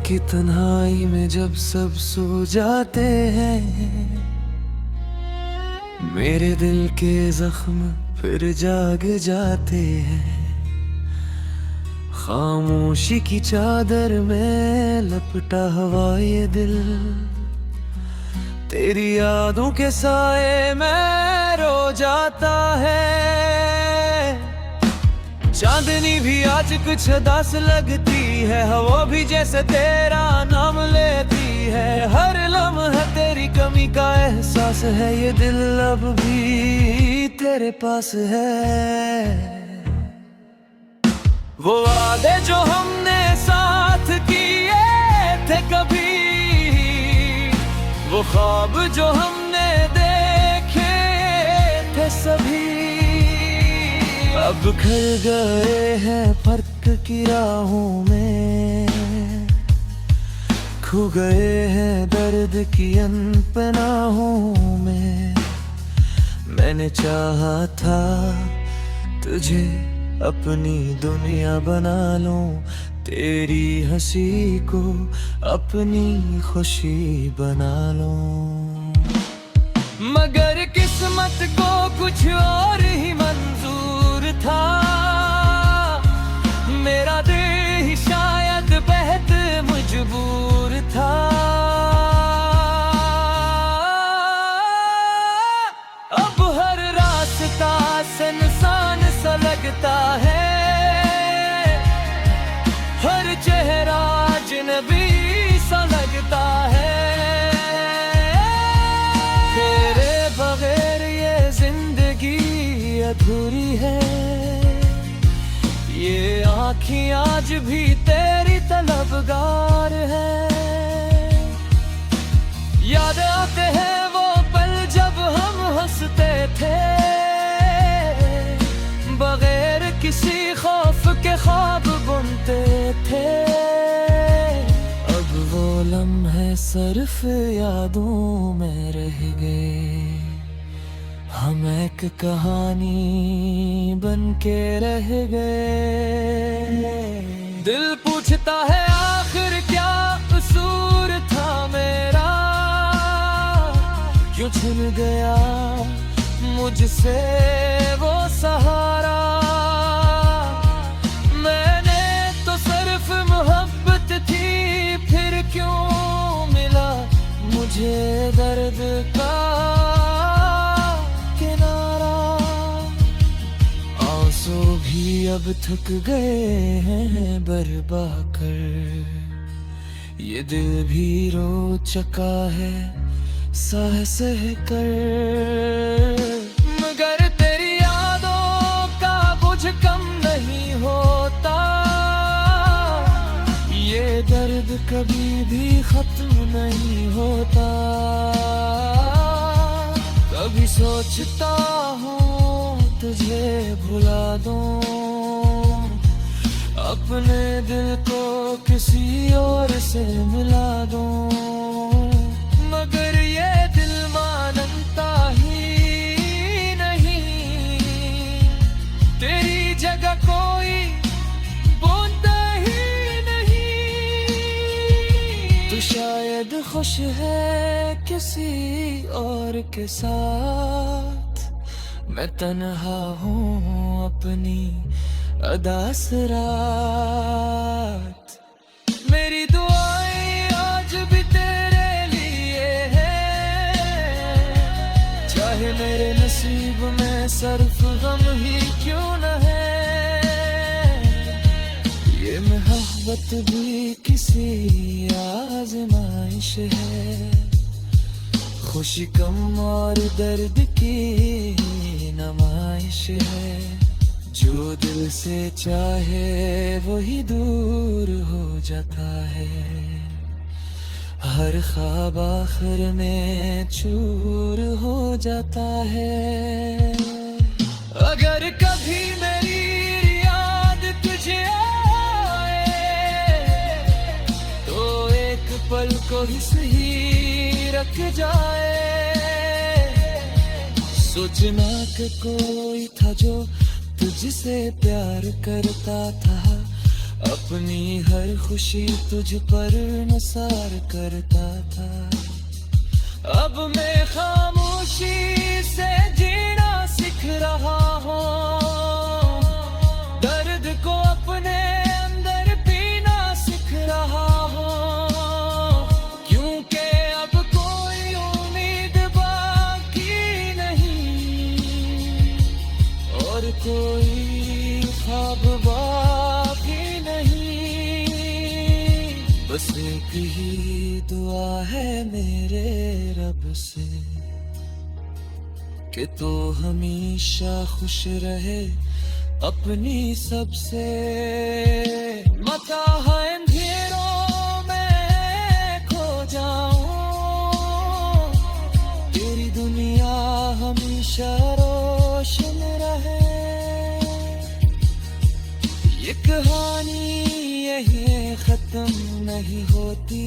की तन्हाई में जब सब सो जाते हैं, मेरे दिल के जख्म फिर जाग जाते हैं। खामोशी की चादर में लपटा हुआ ये दिल, तेरी यादों के साए में रो जाता है। चांदनी भी आज कुछ उदास लगती है, हवा भी जैसे तेरा नाम लेती है। हर लम्हा तेरी कमी का एहसास है, ये दिल अब भी तेरे पास है। वो वादे जो हमने साथ किए थे कभी, वो ख्वाब जो हमने देखे थे सभी, अब खल गए हैं फर्क की राहों में। खो गए हैं दर्द की अनपनाहों में। मैंने चाहा था तुझे अपनी दुनिया बना लूं, तेरी हंसी को अपनी खुशी बना लूं। मगर किस्मत को कुछ और ही मंजूर था, मेरा दिल ही शायद बेहद मजबूर था। अब हर रास्ता सुनसान सा लगता है, हर चेहरा अजनबी सा लगता है। तेरे बगैर ये जिंदगी अधूरी है, ये आँखें आज भी तेरी तलबगार है। याद आते हैं वो पल जब हम हंसते थे, बगैर किसी खौफ के ख्वाब बुनते थे। अब वो लम्हे सिर्फ यादों में रह गए, हम एक कहानी बन के रह गए। दिल पूछता है आखिर क्या कसूर था मेरा, क्यों छिन गया मुझसे वो सहारा। मैंने तो सिर्फ मोहब्बत थी, फिर क्यों मिला मुझे दर्द का किनारा। आंसू भी अब थक गए हैं बर्बा कर, ये दिल भी रो चुका है सह सह कर। मगर तेरी यादों का बोझ कम नहीं होता, ये दर्द कभी भी खत्म नहीं होता। कभी सोचता हूँ तुझे भुला दूं, अपने दिल को किसी और से मिला दूं। मगर ये दिल मानता ही नहीं, तेरी जगह कोई बोलता ही नहीं। तू शायद खुश है किसी और के साथ, मैं तन्हा हूँ अपनी अदास रात। मेरी दुआएं आज भी तेरे लिए है, चाहे मेरे नसीब में सिर्फ गम ही क्यों न है। ये मोहब्बत भी किसी आजमाइश है, खुशी कम और दर्द की नुमाइश है। जो दिल से चाहे वही दूर हो जाता है, हर ख्वाब आखिर में चूर हो जाता है। अगर कभी मेरी याद तुझे आए, तो एक पल को ही सही रख जाए। सोचना कि कोई था जो तुझसे प्यार करता था, अपनी हर खुशी तुझ पर निसार करता था। अब मैं खामोशी से जीना सीख रहा हूँ, दर्द को अपने अंदर पीना सीख रहा हूँ, क्योंकि अब कोई उम्मीद बाकी नहीं और कोई ख्वाब बाकी नहीं। बस एक ही दुआ है मेरे रब से कि तू हमेशा खुश रहे अपनी सबसे। मताह अंधेरों में खो जाऊं, तेरी दुनिया हमेशा रोशन रहे। ये कहानी यही खत्म नहीं होती,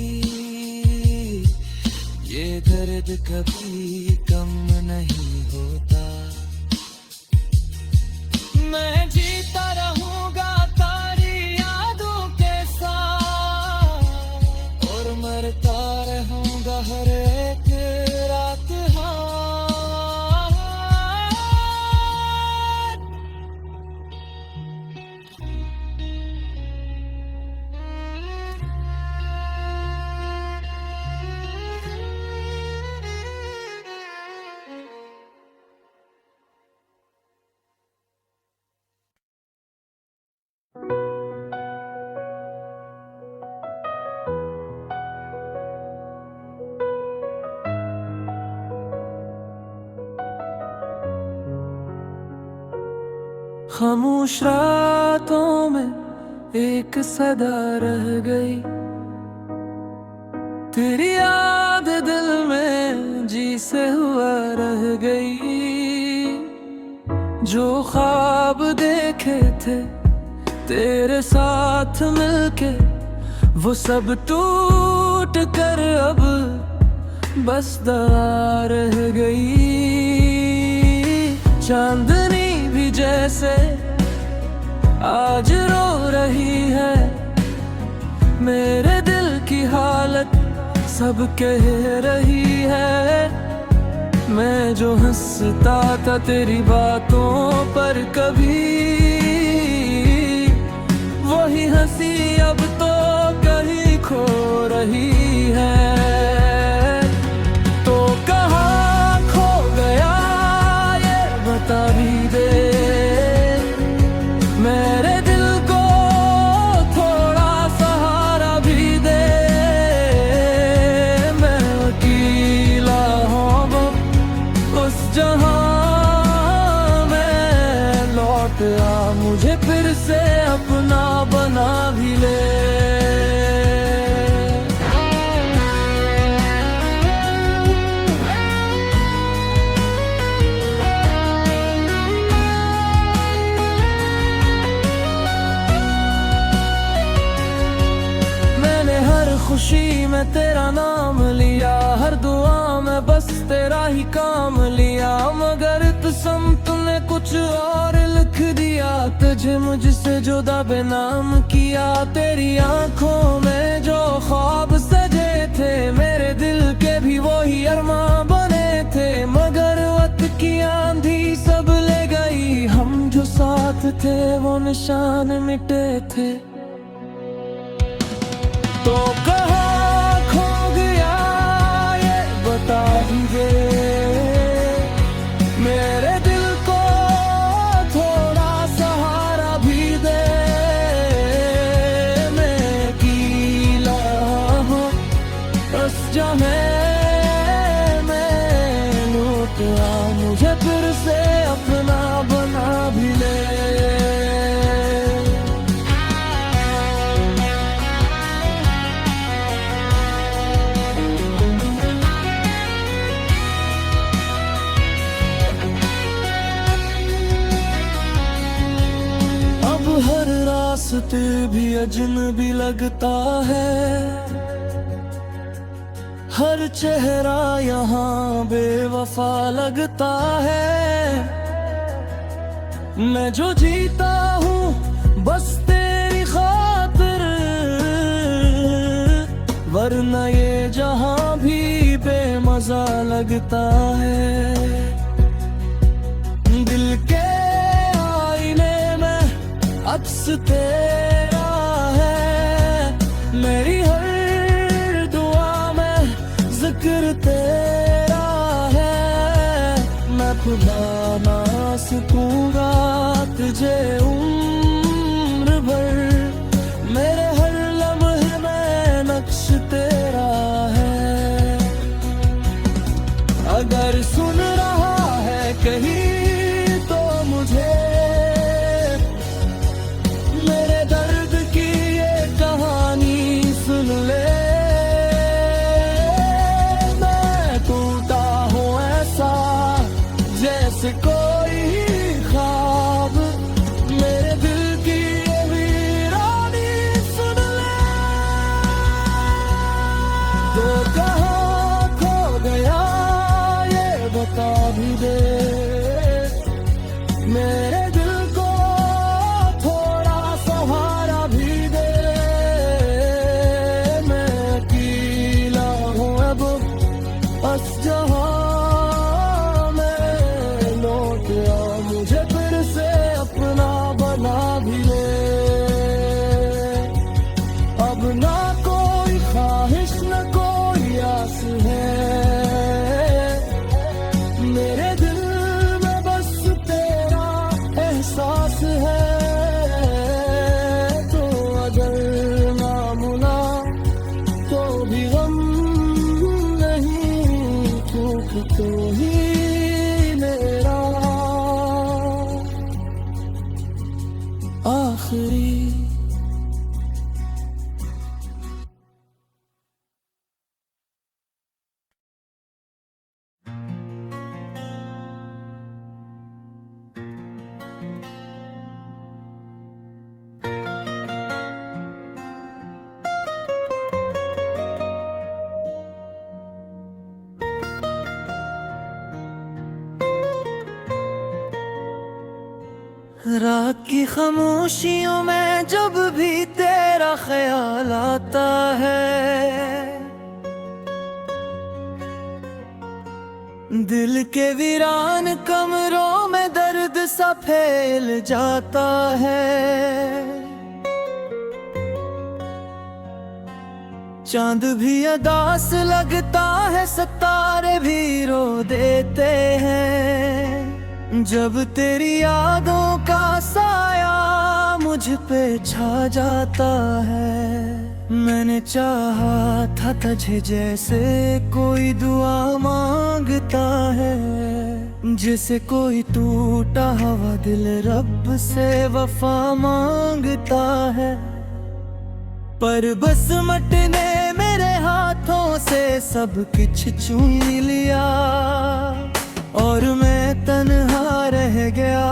ये दर्द कभी कम नहीं होता। मैं जीता रहूंगा तारी यादों के साथ और मरता रहूंगा हर एक रात। हाँ, खामोश रातों में एक सदा रह गई, तेरी याद दिल में जी से हुआ रह गई। जो ख्वाब देखे थे तेरे साथ मिलके वो सब टूट कर अब बस दवा रह गई। चांदनी भी जैसे आज रो रही है, मेरे दिल की हालत सब कह रही है। मैं जो हंसता था तेरी बातों पर कभी, वही हंसी अब तो कहीं खो रही है। तो कहाँ खो गया ये बता भी दे, मेरे दिल को थोड़ा सहारा भी दे। मैं अकेला हूँ उस जहां में, लौट आ मुझे फिर से अपना बना भी ले। खुशी में तेरा नाम लिया, हर दुआ में बस तेरा ही काम लिया। मगर कसम तूने कुछ और लिख दिया, तुझे मुझसे जुदा बेनाम किया। तेरी आंखों में जो ख्वाब सजे थे, मेरे दिल के भी वही अरमां बने थे। मगर वक्त की आंधी सब ले गई, हम जो साथ थे वो निशान मिटे थे। तो कहाँ खो गया ये बता ही दे, मेरे दिल को थोड़ा सहारा भी दे। मैं अकेला हूँ बस जहाँ मैं, लौट आ मुझे फिर से अपना बना भी ले। हर रास्ते भी अजनबी लगता है, हर चेहरा यहाँ बेवफा लगता है। मैं जो जीता हूँ बस तेरी खातिर वरना ये जहां भी बेमजा लगता है। दिल के आईने में अक्स तेरा है, मेरी हर दुआ में जिक्र तेरा है। मैं खुदा ना सकूंगा तुझे उम्र भर, मेरे हर लम्हे में नक्श तेरा है। अगर सुन रहा है कहीं तो मुझे मेरे दर्द की ये कहानी सुन ले। मैं टूटा हूँ ऐसा जैसे कोई ख्वाब, मेरे दिल की ये वीरानी सुन ले। तो कहाँ खो गया ये बता भी दे, मेरे दिल को थोड़ा सहारा भी दे। मैं अकेला हूँ अब बस जहाँ मैं लौट आ, मुझे फिर से अपना बना भी ले। अब ना कोई ख्वाहिश न कोई आस है, मेरे दिल में बस तेरा एहसास है। तो अगर ना मिला तो भी गम नहीं, क्योंकि तू ही मेरा आखिरी। रात की खामोशियों में जब भी तेरा ख्याल आता है, दिल के वीरान कमरों में दर्द सा फैल जाता है। चांद भी अदास लगता है, सितारे भी रो देते हैं, जब तेरी यादों का साया मुझ पे छा जाता है। मैंने चाहा था तुझे जैसे कोई दुआ मांगता है, जैसे कोई टूटा हुआ दिल रब से वफा मांगता है। पर बस मट ने मेरे हाथों से सब कुछ छीन लिया, और मैं तन्हा रह गया,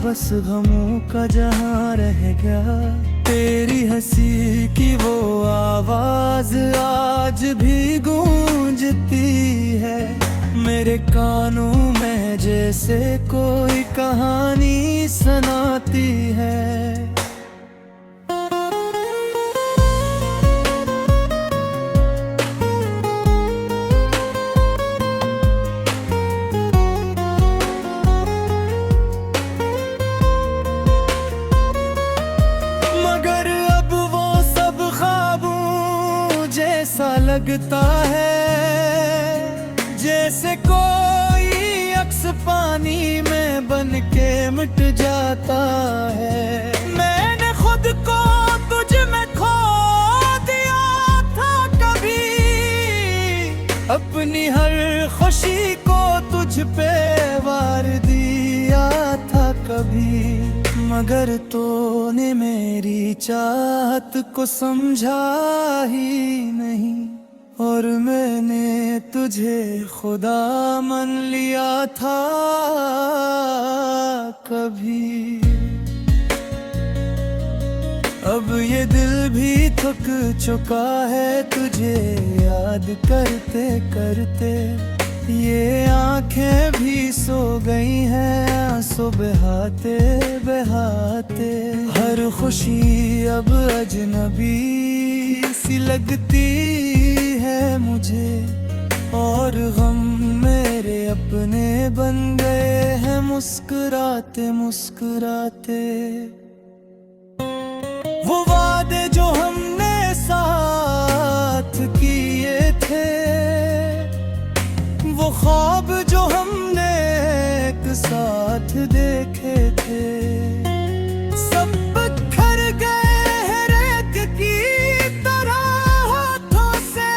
बस गमों का जहां रह गया। तेरी हंसी की वो आवाज आज भी गूंजती है मेरे कानों में, जैसे कोई कहानी सुनाती है। लगता है जैसे कोई अक्स पानी में बन के मिट जाता है। मैंने खुद को तुझ में खो दिया था कभी, अपनी हर खुशी को तुझ पे वार दिया था कभी, मगर तूने मेरी चाहत को समझा ही नहीं, और मैंने तुझे खुदा मान लिया था कभी। अब ये दिल भी थक चुका है तुझे याद करते करते, ये आंखें भी सो गई हैं आंसू बहाते बहाते। हर खुशी अब अजनबी सी सी लगती है मुझे, और गम मेरे अपने बन गए हैं मुस्कुराते मुस्कुराते। वो वादे जो हमने साथ किए थे, वो ख्वाब जो हमने एक साथ देखे थे, सब बिखर गए हैं रेत की तरह हाथों से,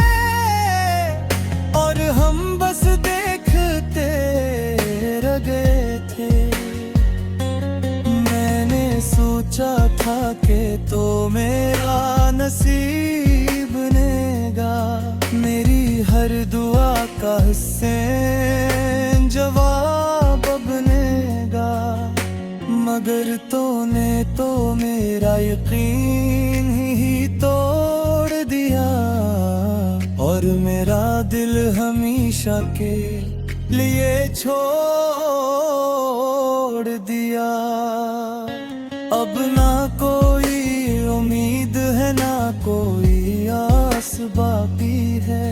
और हम बस देखते रह गए थे। मैंने सोचा था कि तो मेरा नसीब बनेगा, मेरी हर दुआ का हुसैन जवाब बनेगा, मगर तूने तो मेरा यकीन ही तोड़ दिया, और मेरा दिल हमेशा के लिए छोड़ दिया। अब ना कोई उम्मीद है, ना कोई आस बाकी है,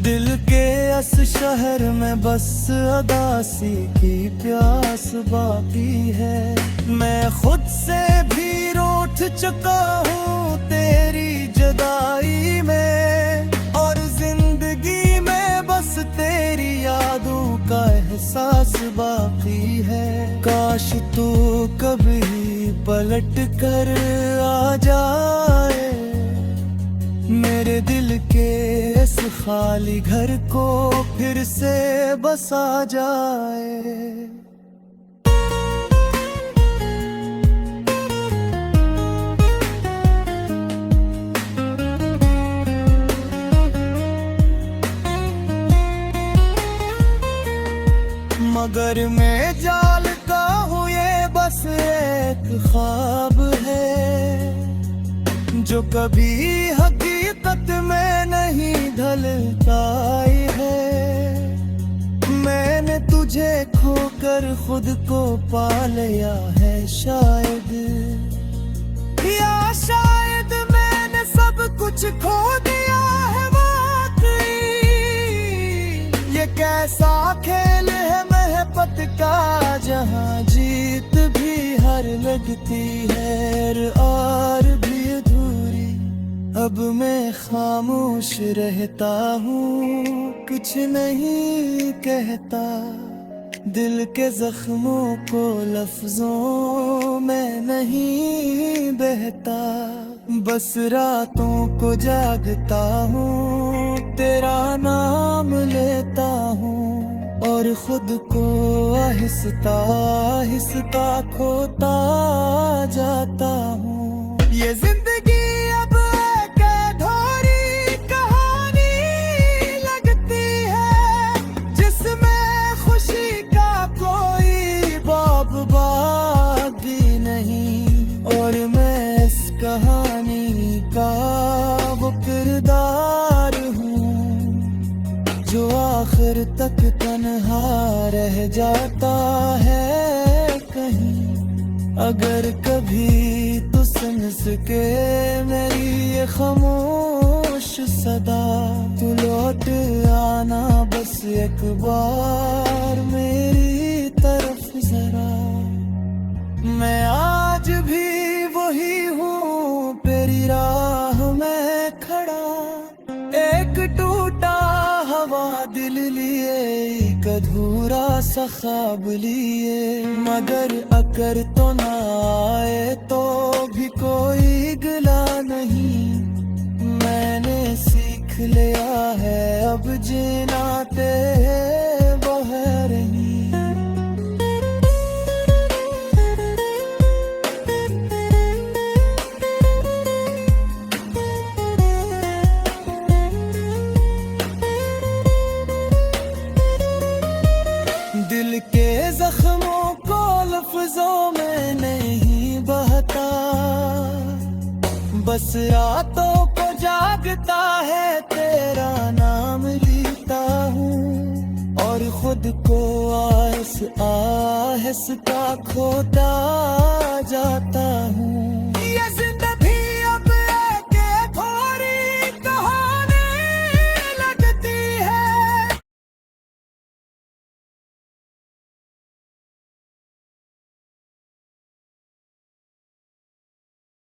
दिल के इस शहर में बस अदासी की प्यास बाकी है। मैं खुद से भी रूठ चुका हूँ तेरी जुदाई में, और जिंदगी में बस तेरी यादों का एहसास बाकी है। काश तू कभी पलट कर आ जाए, मेरे दिल के इस खाली घर को फिर से बसा जाए। मगर मैं जाल का हूँ, ये बस एक ख्वाब है, जो कभी हकीकत में नहीं ढलता है। मैंने तुझे खोकर खुद को पा लिया है शायद, या शायद मैंने सब कुछ खो दिया है वाकई। ये कैसा खेल है महबत का, जहाँ जीत भी हार लगती है और भी अधूरी। अब मैं खामोश रहता हूँ, कुछ नहीं कहता, दिल के जख्मों को लफ्जों में नहीं बहता। बस रातों को जागता हूँ, तेरा नाम लेता हूँ, और खुद को आहिस्ता आहिस्ता खोता जाता हूँ। ये जिंदगी अब एक अधूरी कहानी लगती है, जिसमें खुशी का कोई बाब बाकी नहीं, और मैं इस कहानी का वो किरदार हूँ, जो आखिर तक तन्हा रह जाता है कहीं। अगर कभी तू सुन सके मेरी ये खामोश सदा, तू लौट आना बस एक बार मेरी तरफ जरा। मैं आज भी वही हूँ, तेरी राह में खड़ा, एक टूटा हवा दिल लिए, एक अधूरा सा ख्वाब लिए। मगर अगर तो ना आए तो भी कोई गिला नहीं, मैंने सीख लिया है अब जीना तेरे बगैर ही। दिल के जख्मों को लफ्जों में नहीं बहता, बस रातों को जागता है तेरा नाम लेता हूँ, और खुद को आहिस्ता आहिस्ता खोता जाता हूँ।